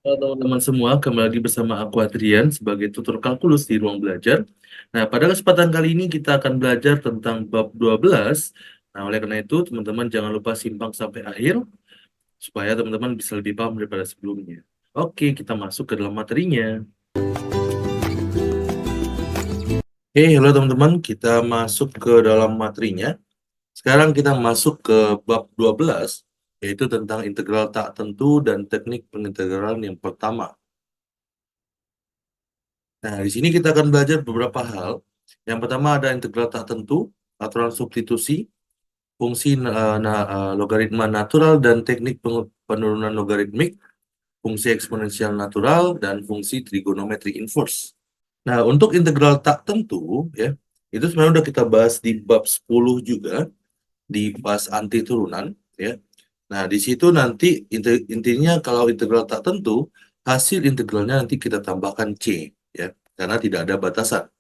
Halo teman-teman semua, kembali lagi bersama aku Adrian sebagai tutor kalkulus di ruang belajar. Nah, pada kesempatan kali ini kita akan belajar tentang bab 12. Nah, oleh karena itu, teman-teman jangan lupa simpang sampai akhir supaya teman-teman bisa lebih paham daripada sebelumnya. Oke, kita masuk ke dalam materinya. Oke, halo teman-teman, kita masuk ke dalam materinya. Sekarang kita masuk ke bab 12, yaitu tentang integral tak tentu dan teknik pengintegralan yang pertama. Nah, di sini kita akan belajar beberapa hal. Yang pertama ada integral tak tentu, aturan substitusi, fungsi logaritma natural dan teknik penurunan logaritmik, fungsi eksponensial natural, dan fungsi trigonometri inverse. Nah, untuk integral tak tentu, ya, itu sebenarnya udah kita bahas di bab 10 juga, di pas anti turunan, ya. Nah, di situ nanti intinya kalau integral tak tentu, hasil integralnya nanti kita tambahkan C, ya, karena tidak ada batasan.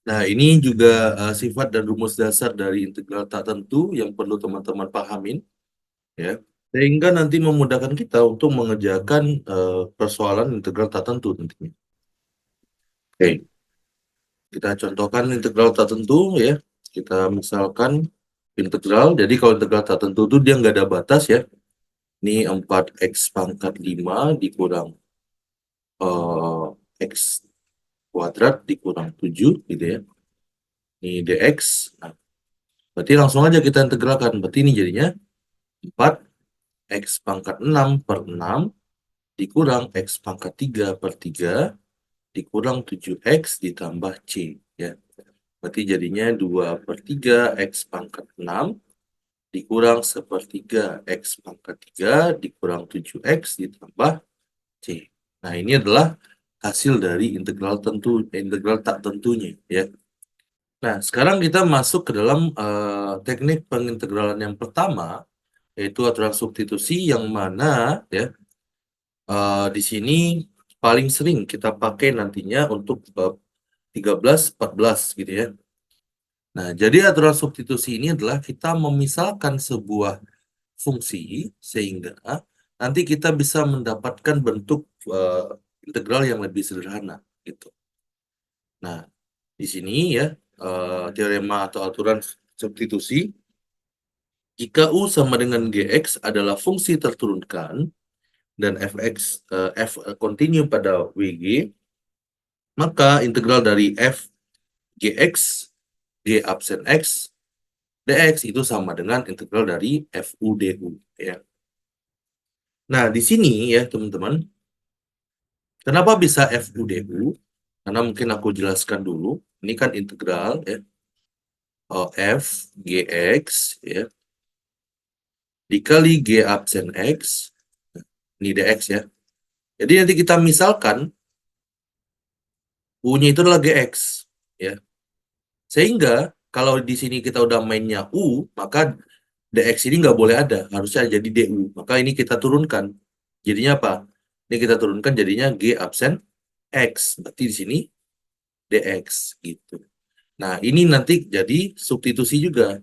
Nah, ini juga sifat dan rumus dasar dari integral tak tentu yang perlu teman-teman pahamin, ya. Sehingga nanti memudahkan kita untuk mengerjakan persoalan integral tak tentu nantinya. Oke, kita contohkan integral tak tentu, ya. Kita misalkan integral, jadi kalau integral tak tentu itu dia nggak ada batas, ya. Ini 4x pangkat 5 dikurang x kuadrat dikurang 7, gitu ya. Ini dx. Nah, berarti langsung aja kita integralkan. Berarti ini jadinya 4 X pangkat 6 per 6 dikurang X pangkat 3 per 3 dikurang 7X ditambah C. Ya. Berarti jadinya 2 per 3 X pangkat 6 dikurang sepertiga X pangkat 3 dikurang 7X ditambah C. Nah, ini adalah hasil dari integral tak tentunya. Ya. Nah, sekarang kita masuk ke dalam teknik pengintegralan yang pertama, yaitu aturan substitusi yang mana, ya, di sini paling sering kita pakai nantinya untuk bab 13, 14 gitu ya. Nah, jadi aturan substitusi ini adalah kita memisahkan sebuah fungsi sehingga nanti kita bisa mendapatkan bentuk integral yang lebih sederhana gitu. Nah, di sini ya teorema atau aturan substitusi, jika U sama dengan GX adalah fungsi terturunkan dan f kontinu pada WG, maka integral dari f gx g absen x dx itu sama dengan integral dari fu du, ya. Nah, di sini ya teman-teman, kenapa bisa fu du? Karena mungkin aku jelaskan dulu. Ini kan integral ya, f gx ya dikali g absen x, ini dx ya. Jadi nanti kita misalkan u-nya itu adalah gx ya. Sehingga kalau di sini kita udah mainnya u, maka dx ini nggak boleh ada, harusnya jadi du. Maka ini kita turunkan. Jadinya apa? Ini kita turunkan jadinya g absen x. Berarti di sini dx gitu. Nah, ini nanti jadi substitusi juga.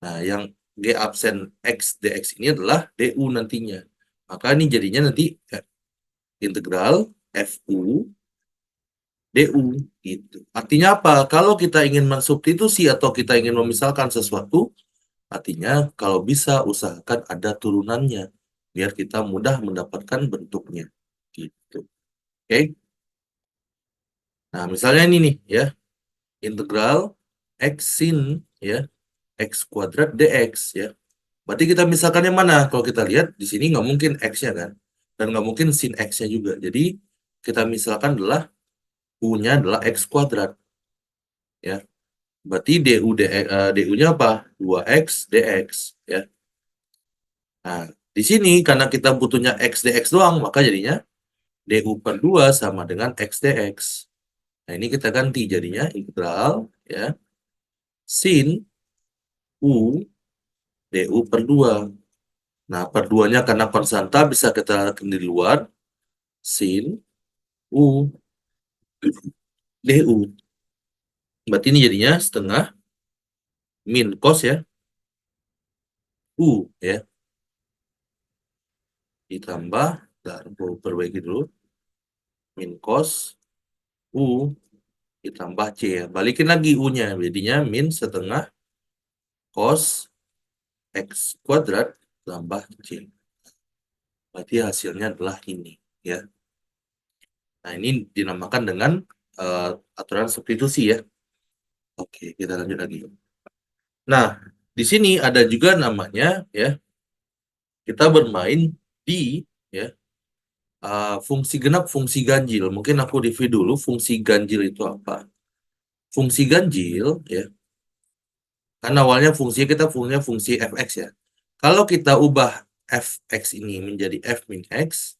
Nah, yang g absen x dx ini adalah du nantinya. Maka ini jadinya nanti integral fu du gitu. Artinya apa? Kalau kita ingin mensubstitusi atau kita ingin memisahkan sesuatu, artinya kalau bisa usahakan ada turunannya biar kita mudah mendapatkan bentuknya gitu. Oke. Nah, misalnya ini nih ya, integral x sin ya x kuadrat dx ya. Berarti kita misalkan yang mana? Kalau kita lihat di sini nggak mungkin x-nya kan, dan nggak mungkin sin x-nya juga. Jadi kita misalkan adalah u-nya adalah x kuadrat ya. Berarti du-nya apa? 2x dx ya. Nah, di sini karena kita butuhnya x dx doang, maka jadinya du per 2 sama dengan x dx. Nah, ini kita ganti jadinya integral ya sin u du per 2. Nah, per 2-nya karena konstanta bisa kita lihat di luar sin u du. Berarti ini jadinya setengah min cos ya u ya ditambah, perbaiki dulu, min cos U ditambah C ya. Balikin lagi U-nya, jadinya min setengah cos X kuadrat tambah C. Berarti hasilnya adalah ini ya. Nah, ini dinamakan dengan aturan substitusi ya. Oke, kita lanjut lagi. Nah, di sini ada juga namanya ya, kita bermain di ya fungsi genap, fungsi ganjil. Mungkin aku review dulu fungsi ganjil itu apa. Fungsi ganjil ya, kan awalnya kita punya fungsi fx ya. Kalau kita ubah fx ini menjadi f min x,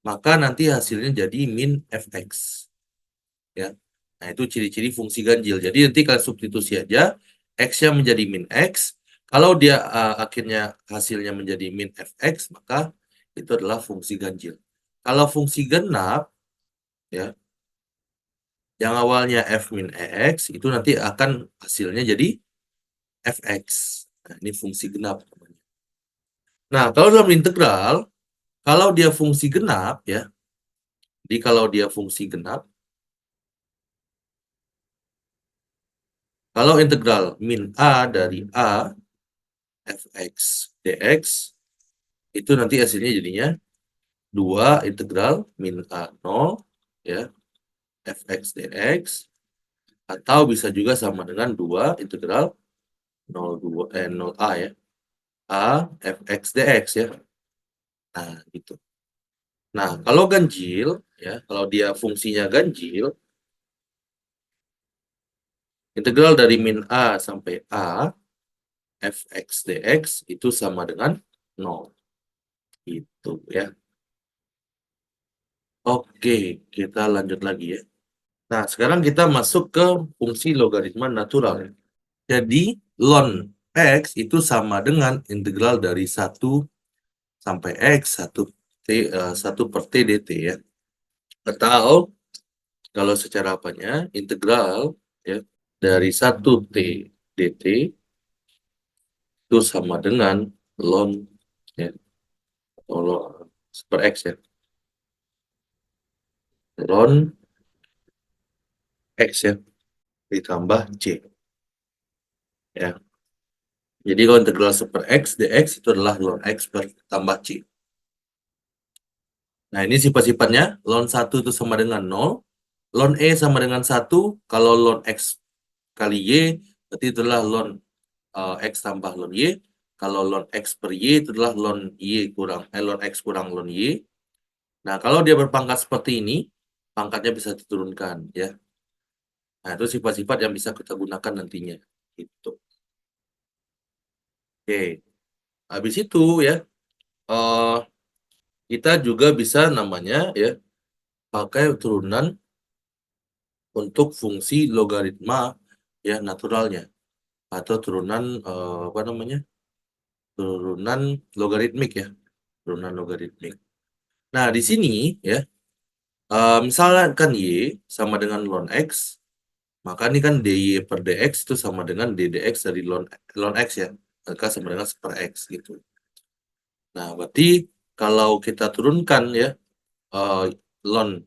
maka nanti hasilnya jadi min fx ya. Nah, itu ciri-ciri fungsi ganjil. Jadi nanti kalian substitusi aja x-nya menjadi min x. Kalau dia akhirnya hasilnya menjadi min fx, maka itu adalah fungsi ganjil. Kalau fungsi genap ya, yang awalnya f min x itu nanti akan hasilnya jadi fx. Nah, ini fungsi genap namanya. Nah, kalau dalam integral, kalau dia fungsi genap ya, jadi kalau dia fungsi genap, kalau integral min a dari a fx dx, itu nanti hasilnya jadinya 2 integral min a 0 ya fx dx, atau bisa juga sama dengan 2 integral 0a ya a fx dx ya. Nah, gitu. Nah, kalau ganjil ya, kalau dia fungsinya ganjil, integral dari min a sampai a fx dx itu sama dengan 0. Itu ya. Oke, kita lanjut lagi ya. Nah, sekarang kita masuk ke fungsi logaritma natural. Jadi, ln x itu sama dengan integral dari 1 sampai x, 1 per t dt ya. Atau, kalau secara apanya, integral ya, dari 1 t dt itu sama dengan ln ya, atau ln per x ya. Ln x ya, ditambah c ya. Jadi kalau integral super x dx itu adalah ln x per tambah c. Nah, ini sifat-sifatnya. Ln 1 itu sama dengan 0. Ln e sama dengan 1. Kalau ln x kali y, berarti itu adalah ln x tambah ln y. Kalau ln x per y itu adalah ln x kurang ln y. Nah, kalau dia berpangkat seperti ini, pangkatnya bisa diturunkan ya. Nah, itu sifat-sifat yang bisa kita gunakan nantinya. Gitu. Oke. Habis itu ya, kita juga bisa namanya ya pakai turunan untuk fungsi logaritma ya naturalnya, atau turunan apa namanya, turunan logaritmik ya, turunan logaritmik. Nah, di sini ya misalnya kan y sama dengan ln x, maka ini kan dy per dx itu sama dengan ddx dari ln x ya, maka sama dengan per x gitu. Nah, berarti kalau kita turunkan ya ln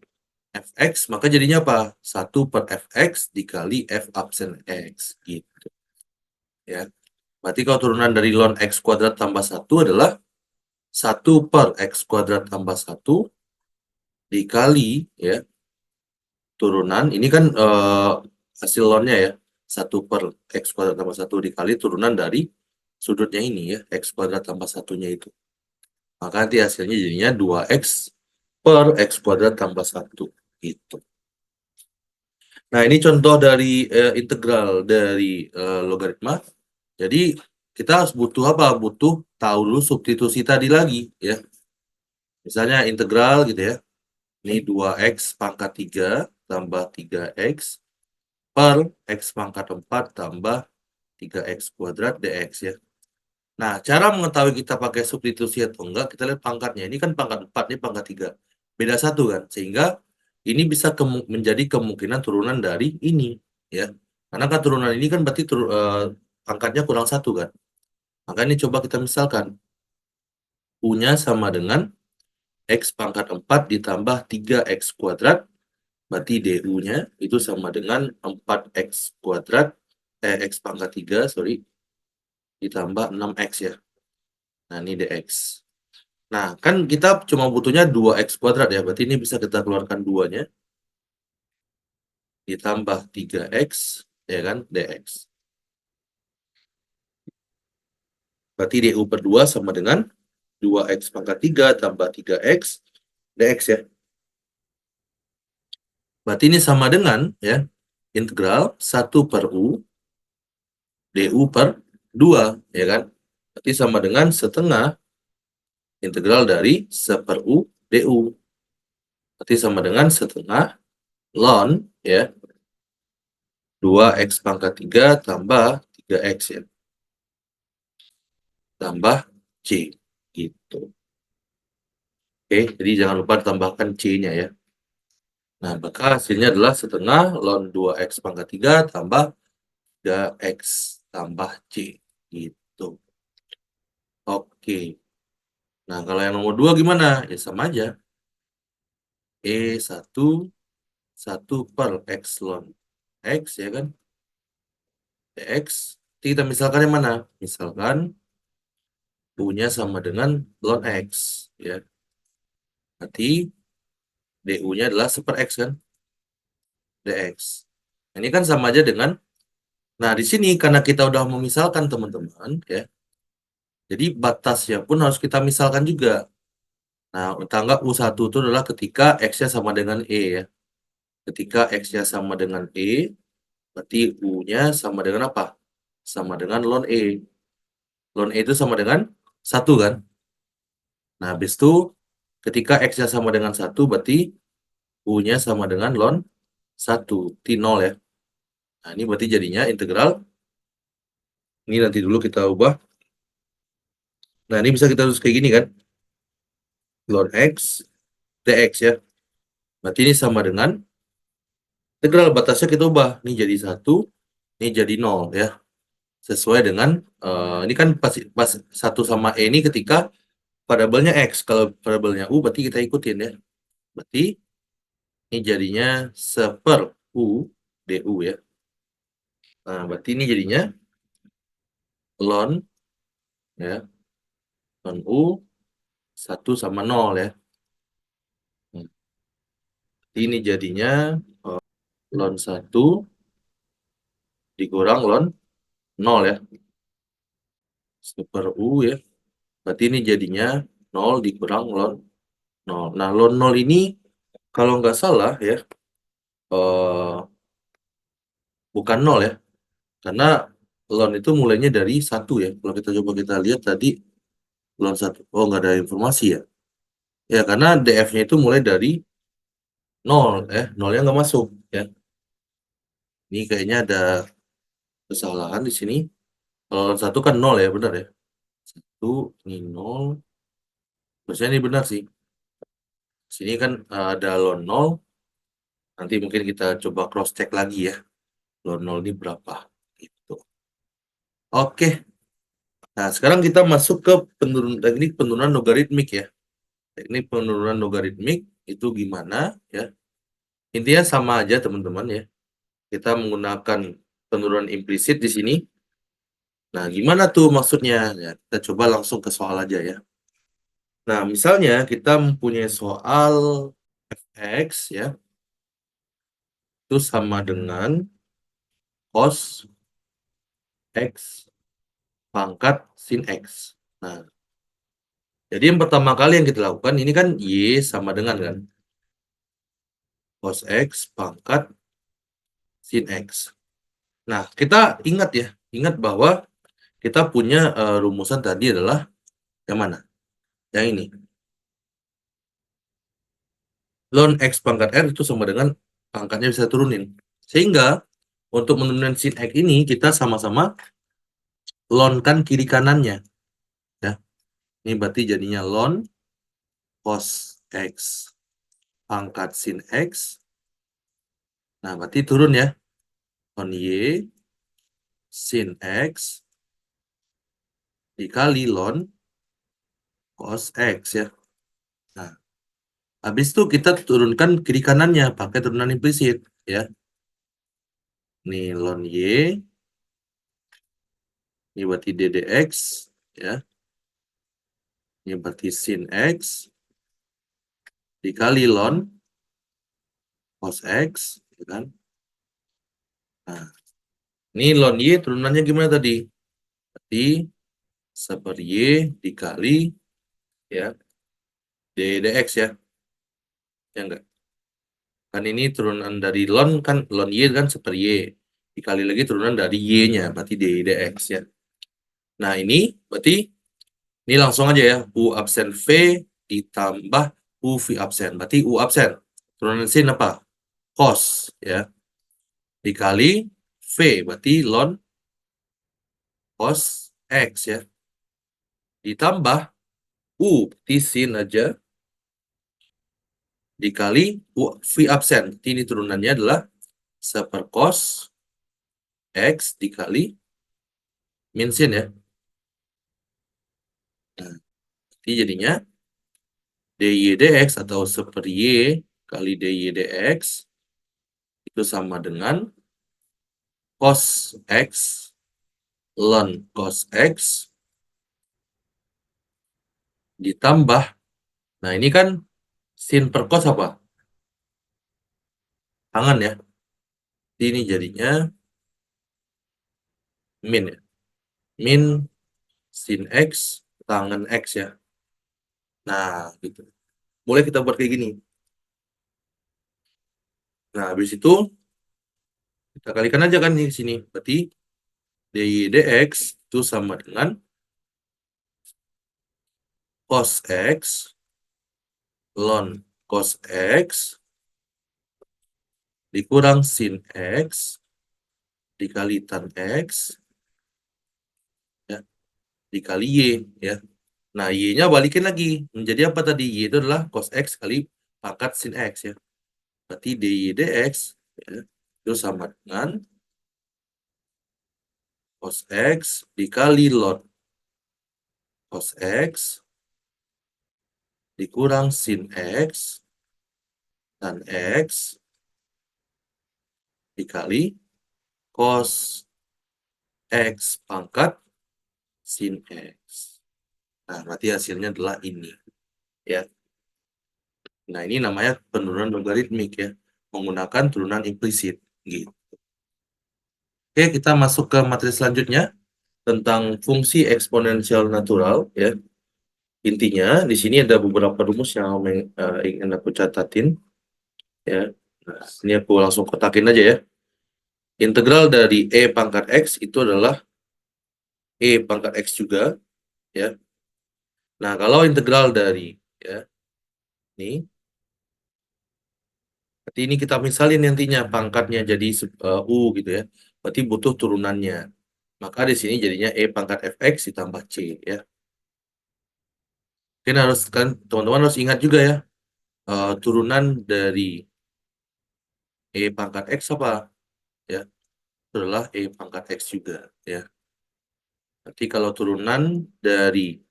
fx, maka jadinya apa? 1 per fx dikali f absen x gitu ya. Berarti kalau turunan dari ln x kuadrat tambah 1 adalah 1 per x kuadrat tambah 1 dikali ya turunan, ini kan hasil ln-nya ya, 1 per x kuadrat tambah 1 dikali turunan dari sudutnya ini ya, x kuadrat tambah 1-nya itu. Maka nanti hasilnya jadinya 2x per x kuadrat tambah 1 gitu. Nah, ini contoh dari integral dari logaritma. Jadi, kita harus butuh apa? Butuh tahu dulu substitusi tadi lagi ya. Misalnya integral gitu ya. Ini 2x pangkat 3 tambah 3x per x pangkat 4 tambah 3x kuadrat dx ya. Nah, cara mengetahui kita pakai substitusi atau enggak, kita lihat pangkatnya. Ini kan pangkat 4, ini pangkat 3. Beda 1 kan? Sehingga ini bisa menjadi kemungkinan turunan dari ini ya. Karena kan turunan ini kan berarti pangkatnya kurang 1 kan. Maka ini coba kita misalkan. U-nya sama dengan X pangkat 4 ditambah 3X kuadrat, berarti DU-nya itu sama dengan 4X kuadrat, X pangkat 3, sorry, ditambah 6X ya. Nah, ini DX. Nah, kan kita cuma butuhnya 2X kuadrat ya, berarti ini bisa kita keluarkan 2-nya, ditambah 3X, ya kan, DX. Berarti DU per 2 sama dengan 2X pangkat 3 tambah 3X, DX ya. Berarti ini sama dengan, ya, integral 1 per U, DU per 2, ya kan. Berarti sama dengan setengah integral dari 1 per U, DU. Berarti sama dengan setengah ln, ya, 2X pangkat 3 tambah 3X ya. Tambah C. Gitu. Oke, jadi jangan lupa tambahkan C-nya ya. Nah, maka hasilnya adalah setengah ln 2X pangkat 3 tambah 3X tambah C. Gitu. Oke. Nah, kalau yang nomor 2 gimana? Ya sama aja. E1 1 per X ln X ya kan? X. Kita misalkan yang mana? Misalkan U-nya sama dengan ln X. Ya. Berarti DU-nya adalah 1 per X kan? DX. Ini kan sama aja dengan, nah di sini karena kita udah memisalkan teman-teman ya, jadi batasnya pun harus kita misalkan juga. Nah, tangga U1 itu adalah ketika X-nya sama dengan E ya. Ketika X-nya sama dengan E, berarti U-nya sama dengan apa? Sama dengan ln E. Ln E itu sama dengan 1 kan? Nah, habis itu ketika X-nya sama dengan 1, berarti U-nya sama dengan ln 1, T0 ya. Nah, ini berarti jadinya integral. Ini nanti dulu kita ubah. Nah, ini bisa kita tulis kayak gini kan? Ln X, dx ya. Berarti ini sama dengan integral batasnya kita ubah. Ini jadi 1, ini jadi 0 ya. Sesuai dengan, ini kan pas 1 sama E ini ketika variabelnya X. Kalau variabelnya U berarti kita ikutin ya. Berarti ini jadinya 1 per U DU ya. Nah, berarti ini jadinya ln ya. Ln U 1 sama 0 ya. Ini jadinya ln 1 dikurang ln 0 ya. 1 per U ya. Berarti ini jadinya 0 dikurang ln 0. Nah, ln 0 ini kalau nggak salah ya, bukan 0 ya. Karena ln itu mulainya dari 1 ya. Kalau kita coba kita lihat tadi, ln 1. Oh, nggak ada informasi ya. Ya, karena df-nya itu mulai dari 0 ya. 0-nya nggak masuk ya. Ini kayaknya ada kesalahan di sini. Kalau ln 1 kan 0 ya, benar ya. 1, ini 0. Terusnya ini benar sih. Sini kan ada ln 0. Nanti mungkin kita coba cross check lagi ya. Ln 0 ini berapa gitu. Oke. Nah, sekarang kita masuk ke teknik penurunan logaritmik ya. Teknik penurunan logaritmik itu gimana ya? Intinya sama aja teman-teman ya. Kita menggunakan penurunan implisit di sini. Nah, gimana tuh maksudnya? Ya, kita coba langsung ke soal aja ya. Nah, misalnya kita mempunyai soal fx ya. Itu sama dengan cos x pangkat sin x. Nah, jadi yang pertama kali yang kita lakukan ini kan y sama dengan kan cos x pangkat sin x. Nah, kita ingat ya, ingat bahwa kita punya rumusan tadi adalah yang mana? Yang ini. Ln x pangkat r itu sama dengan pangkatnya bisa turunin. Sehingga untuk menurunkan sin x ini kita sama-sama ln-kan kiri kanannya. Ya. Ini berarti jadinya ln cos x pangkat sin x. Nah, berarti turun ya. Ln y sin x dikali ln cos x ya. Nah, Habis itu kita turunkan kiri kanannya pakai turunan implisit ya. Nih ln Y, ini berarti ddx ya. Ini berarti sin X dikali ln cos X, ya kan? Nah, ini ln Y turunannya gimana tadi? Berarti seper Y dikali ya ddx ya. Ya enggak? Kan ini turunan dari ln kan, ln Y kan seper Y. Dikali lagi turunan dari Y-nya, berarti ddx ya. Nah, ini berarti ini langsung aja ya, U absen V ditambah U V absen. Berarti U absen. Turunan sin apa? Cos ya. Dikali V, berarti ln cos X ya. Ditambah U, berarti sin aja. Dikali U V absen. Berarti ini turunannya adalah seper cos X dikali min sin ya. Nah, berarti jadinya dy dx atau seper Y kali dy dx itu sama dengan cos X ln cos X ditambah, nah ini kan sin per cos apa? Tangan ya. Ini jadinya min ya. Min sin X tangan X ya. Nah, gitu. Boleh kita buat kayak gini. Nah, habis itu kita kalikan aja kan di sini. Berarti dy dx itu sama dengan cos X ln cos X dikurang sin X dikali tan X ya, dikali Y ya. Nah, Y-nya balikin lagi. Menjadi apa tadi? Y itu adalah cos X kali pangkat sin X ya. Berarti dy dx ya, itu sama dengan cos X dikali ln cos X dikurang sin X tan X dikali cos X pangkat sin X. Nah, berarti hasilnya adalah ini ya. Nah, ini namanya penurunan logaritmik ya, menggunakan turunan implisit gitu. Oke, kita masuk ke materi selanjutnya tentang fungsi eksponensial natural ya. Intinya di sini ada beberapa rumus yang ingin aku catatin ya. Nah, ini aku langsung kotakin aja ya. Integral dari e pangkat x itu adalah e pangkat x juga ya. Nah, kalau integral dari ya ini, berarti ini kita misalin nantinya pangkatnya jadi u gitu ya. Berarti butuh turunannya. Maka di sini jadinya e pangkat fx ditambah c ya. Mungkin harus kan teman-teman harus ingat juga ya, turunan dari e pangkat x apa ya? Itu adalah e pangkat x juga ya. Nanti kalau turunan dari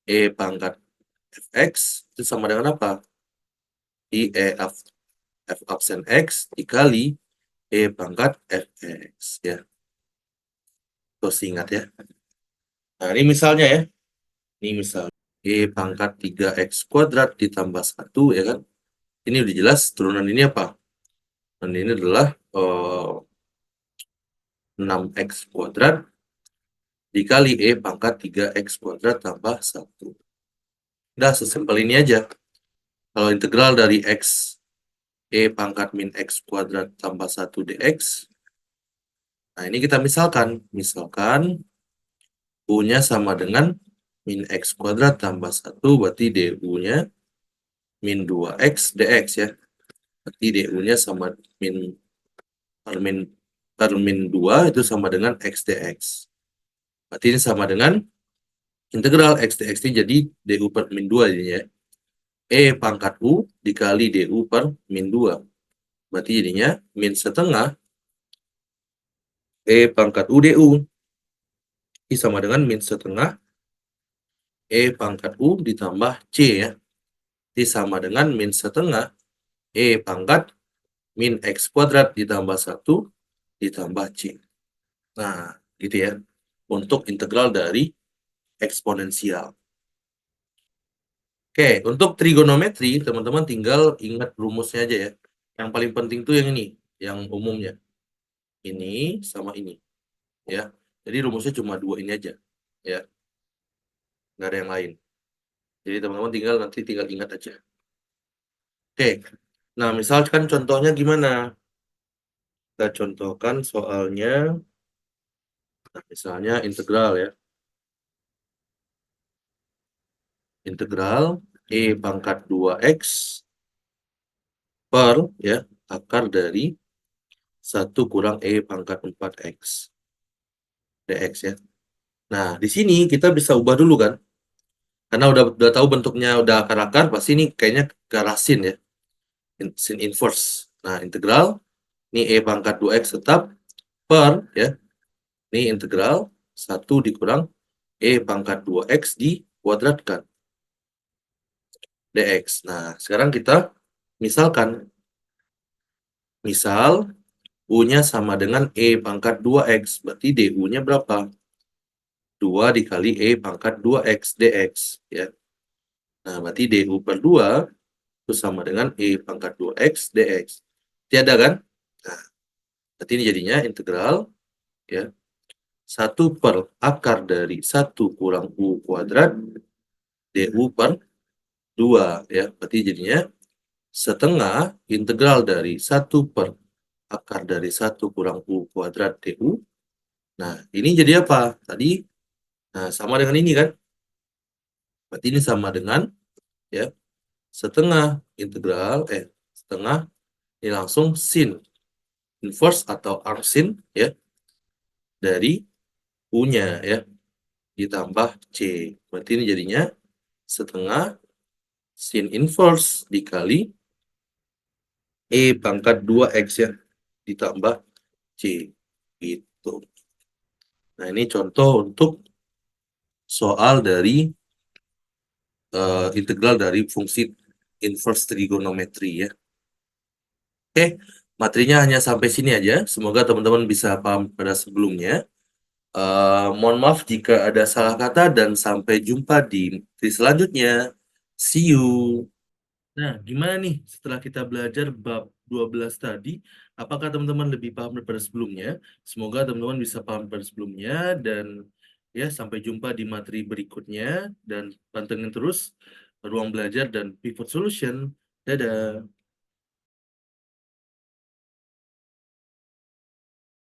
e pangkat fx itu sama dengan apa? I e f absen x dikali e pangkat fx ya. Terus ingat ya. Nah, ini misalnya ya. Ini misal e pangkat 3x kuadrat ditambah 1 ya kan. Ini udah jelas turunan ini apa? Dan ini adalah 6x kuadrat dikali e pangkat 3x kuadrat tambah 1. Udah sesimpel ini aja. Kalau integral dari x e pangkat min x kuadrat tambah 1 dx. Nah, ini kita misalkan u-nya sama dengan min x kuadrat tambah 1, berarti du-nya min 2x dx ya. Berarti du-nya sama per min 2 itu sama dengan x dx. Berarti ini sama dengan integral x dx ini jadi du per min 2 jadinya ya. E pangkat u dikali du per min 2. Berarti jadinya min setengah E pangkat U du. Ini sama dengan min setengah E pangkat U ditambah C ya. berarti sama dengan min setengah E pangkat min X kuadrat ditambah 1 ditambah C. Nah, gitu ya. Untuk integral dari eksponensial. Oke, untuk trigonometri, teman-teman tinggal ingat rumusnya aja ya. Yang paling penting tuh yang ini, yang umumnya. Ini sama ini. Ya. Jadi rumusnya cuma dua ini aja. Ya. Nggak ada yang lain. Jadi teman-teman nanti tinggal ingat aja. Oke. Nah, misalkan contohnya gimana? Kita contohkan soalnya, nah, misalnya integral ya. Integral E pangkat 2X per ya akar dari 1 kurang E pangkat 4X dx ya. Nah, di sini kita bisa ubah dulu kan. Karena udah tahu bentuknya udah akar-akar, pasti ini kayaknya ke arah sin ya. Sin inverse. Nah, integral ini E pangkat 2X tetap per ya. Ini integral 1 dikurang E pangkat 2X dikuadratkan dx. Nah, sekarang kita misalkan. Misal U-nya sama dengan E pangkat 2X. Berarti DU-nya berapa? 2 dikali E pangkat 2X dx. Ya. Nah, berarti DU per 2 itu sama dengan E pangkat 2X dx. Tiada kan? Nah, berarti ini jadinya integral ya 1 per akar dari 1 kurang U kuadrat DU per 2 ya. Berarti jadinya setengah integral dari 1 per akar dari 1 kurang U kuadrat DU. Nah, ini jadi apa? Tadi sama dengan ini kan? Berarti ini sama dengan ya setengah integral setengah ini langsung sin inverse atau arcsin ya dari U-nya ya ditambah C. Berarti ini jadinya setengah sin inverse dikali E pangkat 2X ya ditambah C gitu. Nah, ini contoh untuk soal dari integral dari fungsi inverse trigonometri ya. Oke, materinya hanya sampai sini aja. Semoga teman-teman bisa paham pada sebelumnya. Mohon maaf jika ada salah kata dan sampai jumpa di materi selanjutnya. See you. Nah, gimana nih setelah kita belajar bab 12 tadi? Apakah teman-teman lebih paham daripada sebelumnya? Semoga teman-teman bisa paham daripada sebelumnya dan ya sampai jumpa di materi berikutnya dan pantengin terus Ruang Belajar dan Pivot Solution. Dadah.